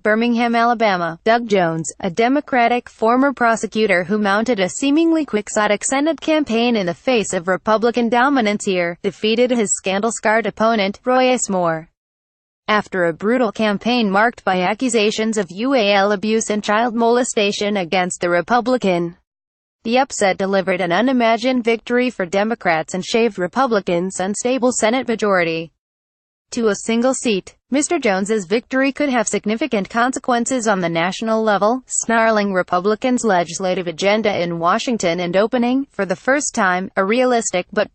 Birmingham, Alabama. Doug Jones, a Democratic former prosecutor who mounted a seemingly quixotic Senate campaign in the face of Republican dominance here, defeated his scandal-scarred opponent, Royce Moore. After a brutal campaign marked by accusations of UAL abuse and child molestation against the Republican, the upset delivered an unimagined victory for Democrats and shaved Republicans' unstable Senate majority to a single seat. Mr. Jones's victory could have significant consequences on the national level, snarling Republicans' legislative agenda in Washington and opening, for the first time, a realistic but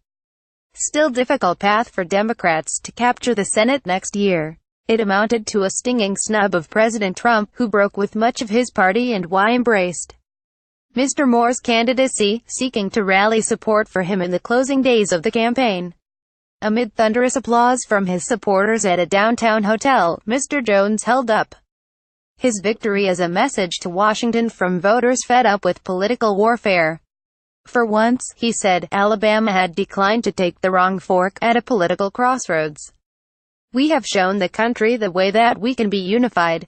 still difficult path for Democrats to capture the Senate next year. It amounted to a stinging snub of President Trump, who broke with much of his party and embraced Mr. Moore's candidacy, seeking to rally support for him in the closing days of the campaign. Amid thunderous applause from his supporters at a downtown hotel, Mr. Jones held up his victory as a message to Washington from voters fed up with political warfare. For once, he said, Alabama had declined to take the wrong fork at a political crossroads. We have shown the country the way that we can be unified,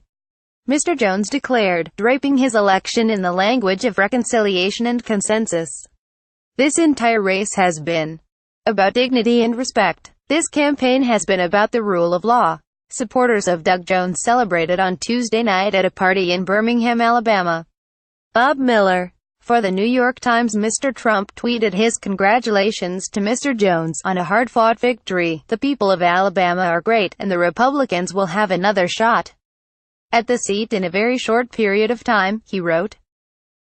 Mr. Jones declared, draping his election in the language of reconciliation and consensus. This entire race has been about dignity and respect. This campaign has been about the rule of law. Supporters of Doug Jones celebrated on Tuesday night at a party in Birmingham, Alabama. Bob Miller, for the New York Times. Mr. Trump tweeted his congratulations to Mr. Jones on a hard-fought victory. The people of Alabama are great, and the Republicans will have another shot at the seat in a very short period of time, he wrote.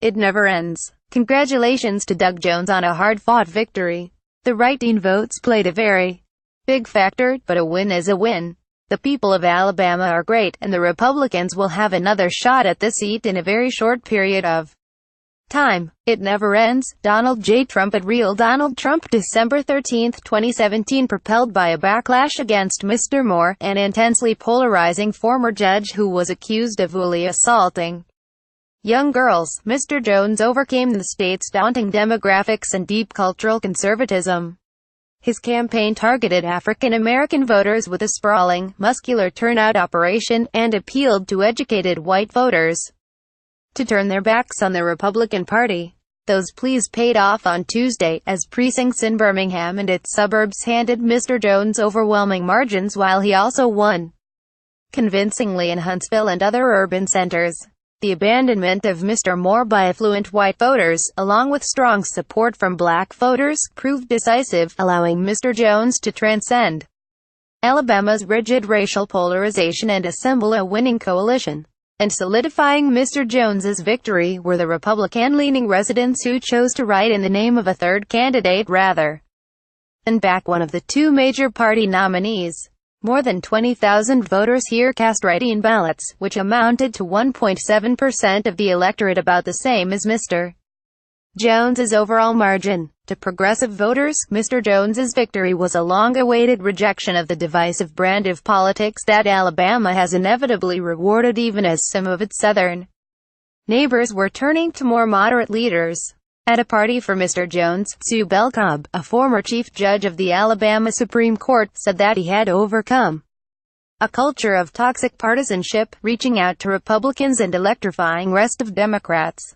It never ends. Congratulations to Doug Jones on a hard-fought victory. The write-in votes played a very big factor, but a win is a win. The people of Alabama are great, and the Republicans will have another shot at the seat in a very short period of time. It never ends. Donald J. Trump at Real Donald Trump, December 13, 2017. Propelled by a backlash against Mr. Moore, an intensely polarizing former judge who was accused of bully assaulting young girls, Mr. Jones overcame the state's daunting demographics and deep cultural conservatism. His campaign targeted African American voters with a sprawling, muscular turnout operation, and appealed to educated white voters to turn their backs on the Republican Party. Those pleas paid off on Tuesday, as precincts in Birmingham and its suburbs handed Mr. Jones overwhelming margins, while he also won convincingly in Huntsville and other urban centers. The abandonment of Mr. Moore by affluent white voters, along with strong support from black voters, proved decisive, allowing Mr. Jones to transcend Alabama's rigid racial polarization and assemble a winning coalition. And solidifying Mr. Jones's victory were the Republican-leaning residents who chose to write in the name of a third candidate rather than back one of the two major party nominees. More than 20,000 voters here cast write-in ballots, which amounted to 1.7% of the electorate, about the same as Mr. Jones's overall margin. To progressive voters, Mr. Jones's victory was a long-awaited rejection of the divisive brand of politics that Alabama has inevitably rewarded, even as some of its southern neighbors were turning to more moderate leaders. At a party for Mr. Jones, Sue Belcobb, a former chief judge of the Alabama Supreme Court, said that he had overcome a culture of toxic partisanship, reaching out to Republicans and electrifying rest of Democrats.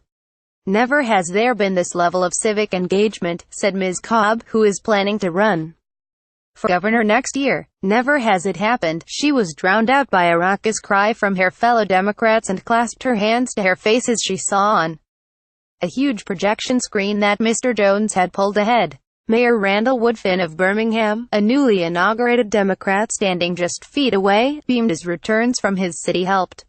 Never has there been this level of civic engagement, said Ms. Cobb, who is planning to run for governor next year. Never has it happened. She was drowned out by a raucous cry from her fellow Democrats and clasped her hands to her face as she saw on a huge projection screen that Mr. Jones had pulled ahead. Mayor Randall Woodfin of Birmingham, a newly inaugurated Democrat standing just feet away, beamed as returns from his city helped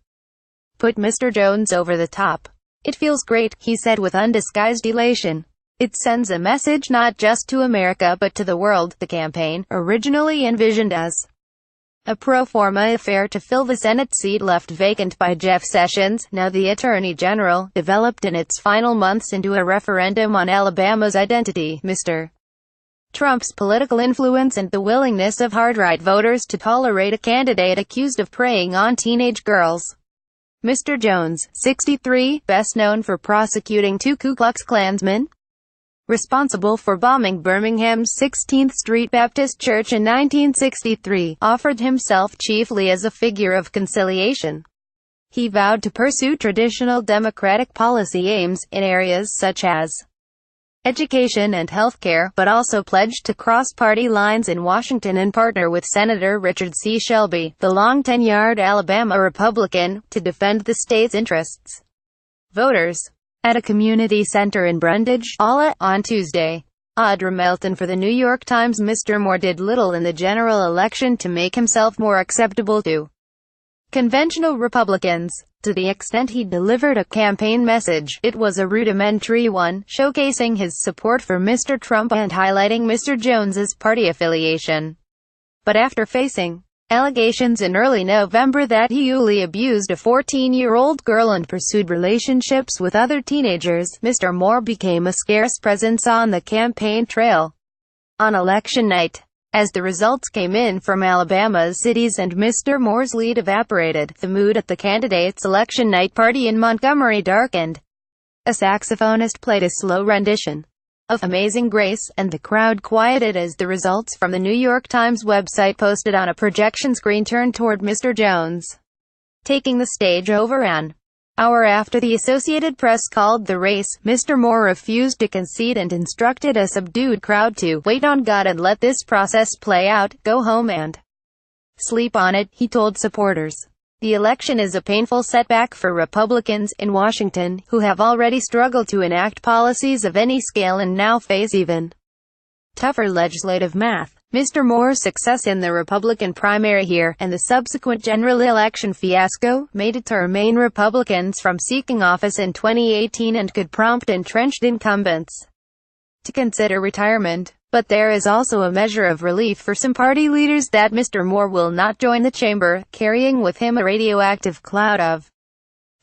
put Mr. Jones over the top. It feels great, he said with undisguised elation. It sends a message not just to America but to the world. The campaign, originally envisioned as a pro forma affair to fill the Senate seat left vacant by Jeff Sessions, now the Attorney General, developed in its final months into a referendum on Alabama's identity. Mr. Trump's political influence and the willingness of hard-right voters to tolerate a candidate accused of preying on teenage girls. Mr. Jones, 63, best known for prosecuting two Ku Klux Klansmen responsible for bombing Birmingham's 16th Street Baptist Church in 1963, offered himself chiefly as a figure of conciliation. He vowed to pursue traditional Democratic policy aims in areas such as education and healthcare, but also pledged to cross party lines in Washington and partner with Senator Richard C. Shelby, the long-tenured Alabama Republican, to defend the state's interests. Voters at a community center in Brundage, Ala, on Tuesday. Audra Melton for the New York Times. Mr. Moore did little in the general election to make himself more acceptable to conventional Republicans. To the extent he delivered a campaign message, it was a rudimentary one, showcasing his support for Mr. Trump and highlighting Mr. Jones's party affiliation. But after facing allegations in early November that he abused a 14-year-old girl and pursued relationships with other teenagers, Mr. Moore became a scarce presence on the campaign trail. On election night, as the results came in from Alabama's cities and Mr. Moore's lead evaporated, the mood at the candidates' election night party in Montgomery darkened. A saxophonist played a slow rendition of Amazing Grace, and the crowd quieted as the results from the New York Times website posted on a projection screen turned toward Mr. Jones. Taking the stage over an hour after the Associated Press called the race, Mr. Moore refused to concede and instructed a subdued crowd to wait on God and let this process play out, go home and sleep on it, he told supporters. The election is a painful setback for Republicans in Washington, who have already struggled to enact policies of any scale and now face even tougher legislative math. Mr. Moore's success in the Republican primary here, and the subsequent general election fiasco, may deter main Republicans from seeking office in 2018 and could prompt entrenched incumbents to consider retirement. But there is also a measure of relief for some party leaders that Mr. Moore will not join the chamber, carrying with him a radioactive cloud of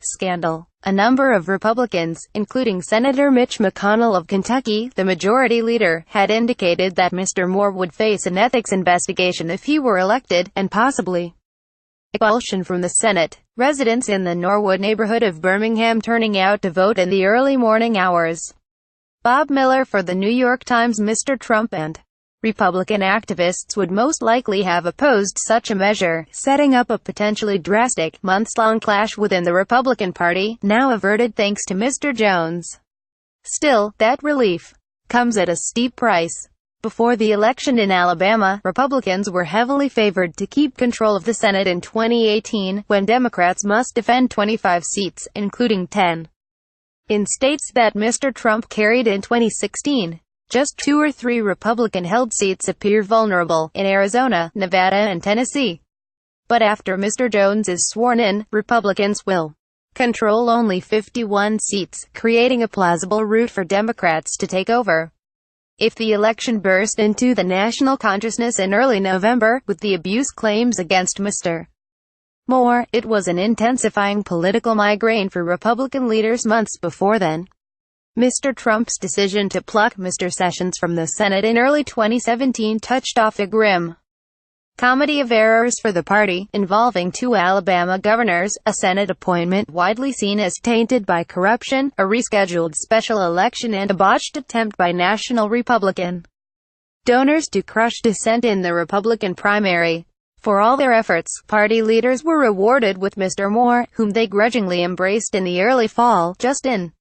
scandal. A number of Republicans, including Senator Mitch McConnell of Kentucky, the majority leader, had indicated that Mr. Moore would face an ethics investigation if he were elected, and possibly expulsion from the Senate. Residents in the Norwood neighborhood of Birmingham turning out to vote in the early morning hours. Bob Miller for the New York Times. Mr. Trump and Republican activists would most likely have opposed such a measure, setting up a potentially drastic, months-long clash within the Republican Party, now averted thanks to Mr. Jones. Still, that relief comes at a steep price. Before the election in Alabama, Republicans were heavily favored to keep control of the Senate in 2018, when Democrats must defend 25 seats, including 10 in states that Mr. Trump carried in 2016. Just 2 or 3 Republican-held seats appear vulnerable, in Arizona, Nevada and Tennessee. But after Mr. Jones is sworn in, Republicans will control only 51 seats, creating a plausible route for Democrats to take over. If the election burst into the national consciousness in early November, with the abuse claims against Mr. Moore, it was an intensifying political migraine for Republican leaders months before then. Mr. Trump's decision to pluck Mr. Sessions from the Senate in early 2017 touched off a grim comedy of errors for the party, involving 2 Alabama governors, a Senate appointment widely seen as tainted by corruption, a rescheduled special election and a botched attempt by national Republican donors to crush dissent in the Republican primary. For all their efforts, party leaders were rewarded with Mr. Moore, whom they grudgingly embraced in the early fall, just in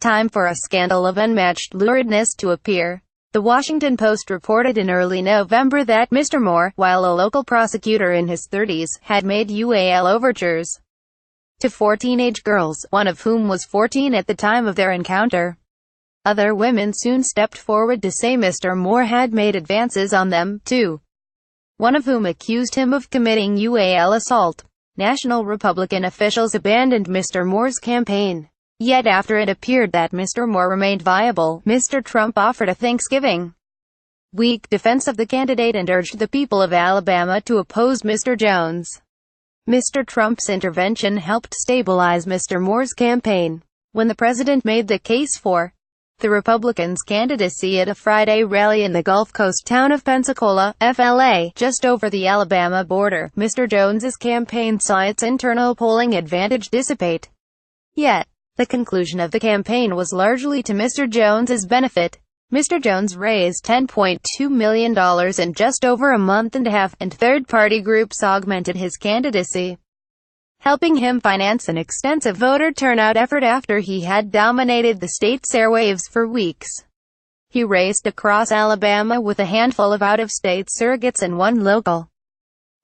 time for a scandal of unmatched luridness to appear. The Washington Post reported in early November that Mr. Moore, while a local prosecutor in his 30s, had made UAL overtures to 4 teenage girls, one of whom was 14 at the time of their encounter. Other women soon stepped forward to say Mr. Moore had made advances on them, too, one of whom accused him of committing UAL assault. National Republican officials abandoned Mr. Moore's campaign. Yet after it appeared that Mr. Moore remained viable, Mr. Trump offered a Thanksgiving week defense of the candidate and urged the people of Alabama to oppose Mr. Jones. Mr. Trump's intervention helped stabilize Mr. Moore's campaign. When the president made the case for the Republicans' candidacy at a Friday rally in the Gulf Coast town of Pensacola, FLA, just over the Alabama border, Mr. Jones's campaign saw its internal polling advantage dissipate. Yet, the conclusion of the campaign was largely to Mr. Jones's benefit. Mr. Jones raised $10.2 million in just over a month and a half, and third-party groups augmented his candidacy. helping him finance an extensive voter turnout effort after he had dominated the state's airwaves for weeks. He raced across Alabama with a handful of out-of-state surrogates and one local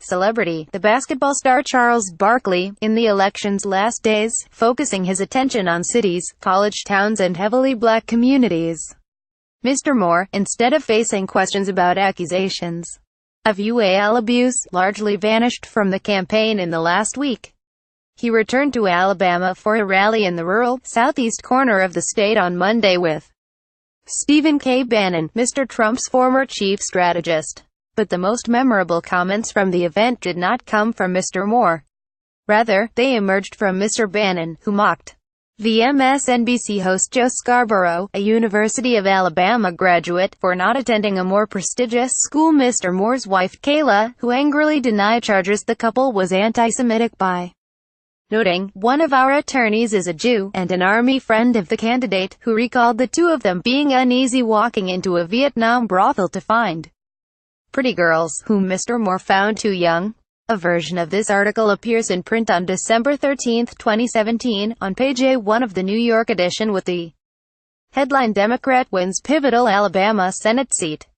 celebrity, the basketball star Charles Barkley, in the election's last days, focusing his attention on cities, college towns and heavily black communities. Mr. Moore, instead of facing questions about accusations of UAL abuse, largely vanished from the campaign in the last week. He returned to Alabama for a rally in the rural, southeast corner of the state on Monday with Stephen K. Bannon, Mr. Trump's former chief strategist. But the most memorable comments from the event did not come from Mr. Moore. Rather, they emerged from Mr. Bannon, who mocked the MSNBC host Joe Scarborough, a University of Alabama graduate, for not attending a more prestigious school. Mr. Moore's wife Kayla, who angrily denied charges the couple was anti-Semitic by noting, "One of our attorneys is a Jew, and an army friend of the candidate," who recalled the two of them being uneasy walking into a Vietnam brothel to find pretty girls, whom Mr. Moore found too young. A version of this article appears in print on December 13, 2017, on page A1 of the New York edition with the headline "Democrat wins pivotal Alabama Senate seat."